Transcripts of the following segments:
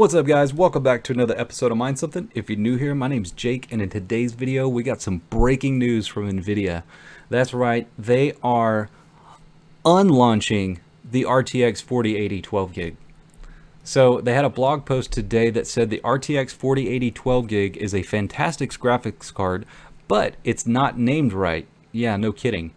What's up, guys? Welcome back to another episode of Mine Something. If you're new here, my name's Jake, and in today's video we got some breaking news from Nvidia. That's right, they are unlaunching the RTX 4080 12 gig. So they had a blog post today that said the RTX 4080 12 gig is a fantastic graphics card, but it's not named right. Yeah, no kidding.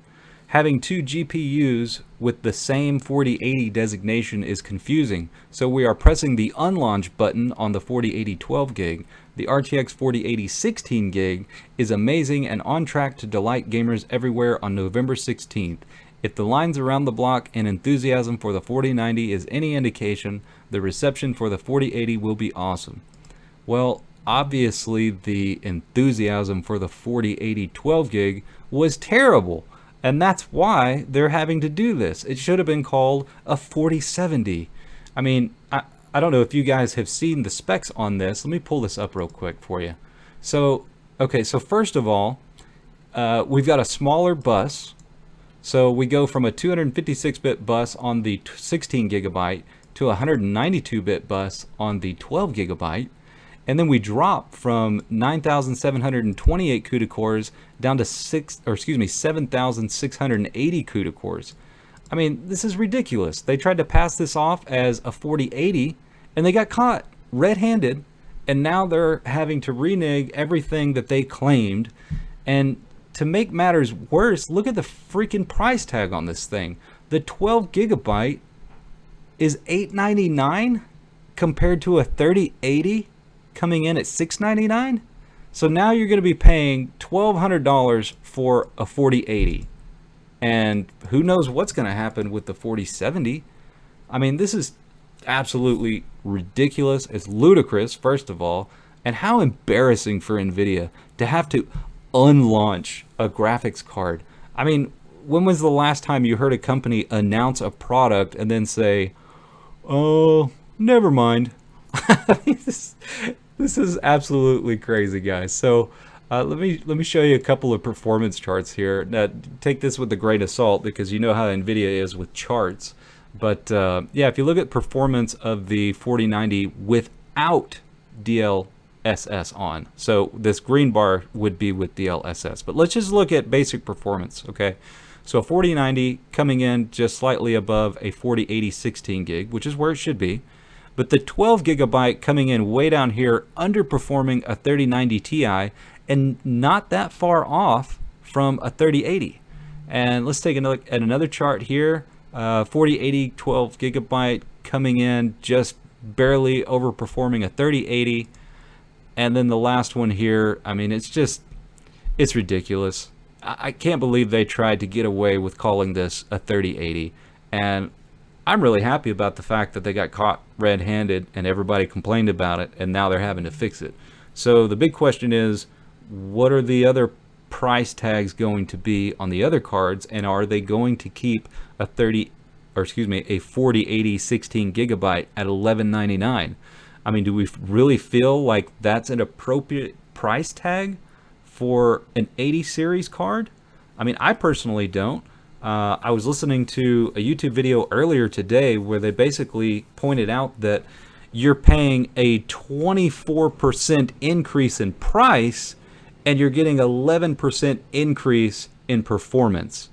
Having two GPUs with the same 4080 designation is confusing, so we are pressing the unlaunch button on the 4080 12 gig. The RTX 4080 16 gig is amazing and on track to delight gamers everywhere on November 16th. If the lines around the block and enthusiasm for the 4090 is any indication, the reception for the 4080 will be awesome. Well, obviously the enthusiasm for the 4080 12 gig was terrible. And that's why they're having to do this. It should have been called a 4070. I mean, I don't know if you guys have seen the specs on this. Let me pull this up real quick for you. So, okay, so first of all, we've got a smaller bus. So we go from a 256-bit bus on the 16 gigabyte to a 192-bit bus on the 12 gigabyte. And then we drop from 9,728 CUDA cores down to 7,680 CUDA cores. I mean, this is ridiculous. They tried to pass this off as a 4080 and they got caught red-handed, and now they're having to renege everything that they claimed. And to make matters worse, look at the freaking price tag on this thing. The 12 gigabyte is $899 compared to a 3080 coming in at $699. So now you're going to be paying $1,200 for a 4080, and who knows what's going to happen with the 4070. I mean, this is absolutely ridiculous. It's ludicrous, first of all, and how embarrassing for Nvidia to have to unlaunch a graphics card. I mean, when was the last time you heard a company announce a product and then say, oh, never mind? I mean, this is absolutely crazy, guys. So let me show you a couple of performance charts here. Now, take this with a grain of salt because you know how Nvidia is with charts. But yeah, if you look at performance of the 4090 without DLSS on, so this green bar would be with DLSS. But let's just look at basic performance, okay? So 4090 coming in just slightly above a 4080 16 gig, which is where it should be. But the 12 gigabyte coming in way down here, underperforming a 3090 Ti, and not that far off from a 3080. And let's take a look at another chart here. 4080 12 gigabyte coming in just barely overperforming a 3080. And then the last one here, I mean, it's ridiculous. I can't believe they tried to get away with calling this a 3080. And I'm really happy about the fact that they got caught red-handed and everybody complained about it, and now they're having to fix it. So the big question is, what are the other price tags going to be on the other cards, and are they going to keep a 4080 16 gigabyte at $1199? I mean, do we really feel like that's an appropriate price tag for an 80 series card? I mean, I personally don't. I was listening to a YouTube video earlier today where they basically pointed out that you're paying a 24% increase in price and you're getting 11% increase in performance.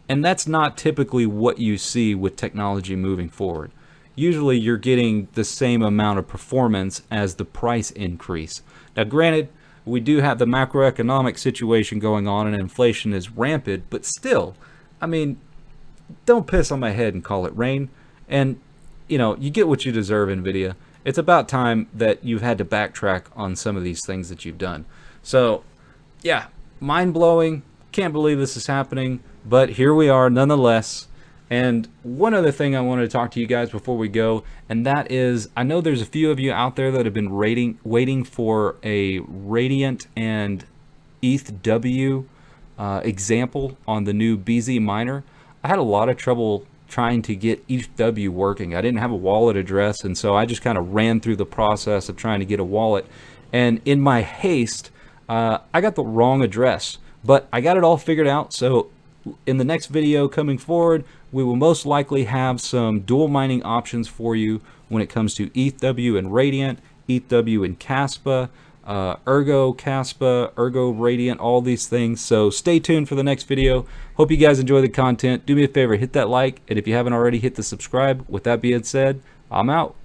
And that's not typically what you see with technology moving forward. Usually you're getting the same amount of performance as the price increase. Now, granted, we do have the macroeconomic situation going on and inflation is rampant, but still, I mean, don't piss on my head and call it rain. And, you know, you get what you deserve, Nvidia. It's about time that you've had to backtrack on some of these things that you've done. So, yeah, mind-blowing. Can't believe this is happening. But here we are nonetheless. And one other thing I wanted to talk to you guys before we go, and that is, I know there's a few of you out there that have been waiting for a Radiant and ETHW example on the new BZ miner. I had a lot of trouble trying to get ETHW working. I didn't have a wallet address, and so I just kind of ran through the process of trying to get a wallet. And in my haste, I got the wrong address, but I got it all figured out. So In the next video coming forward, we will most likely have some dual mining options for you when it comes to ETHW and Radiant, ETHW and Caspa, Ergo Caspa, Ergo Radiant, all these things. So stay tuned for the next video. Hope you guys enjoy the content. Do me a favor, hit that like, and if you haven't already, hit the subscribe. With that being said, I'm out.